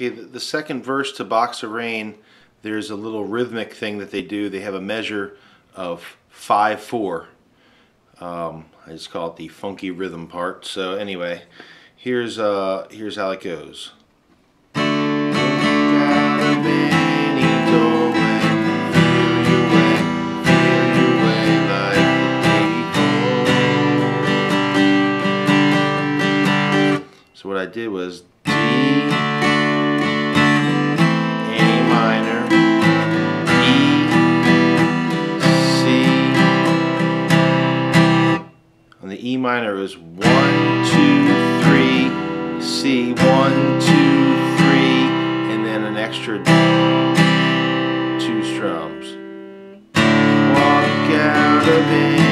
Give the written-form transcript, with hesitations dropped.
Okay, the second verse to Box of Rain, there's a little rhythmic thing that they do. They have a measure of 5/4. I just call it the funky rhythm part. So anyway, here's how it goes. So what I did was D, A minor, E, C. On the E minor it was 1, 2, 3, C, 1, 2, 3, and then an extra 2 strums. Walk out of it.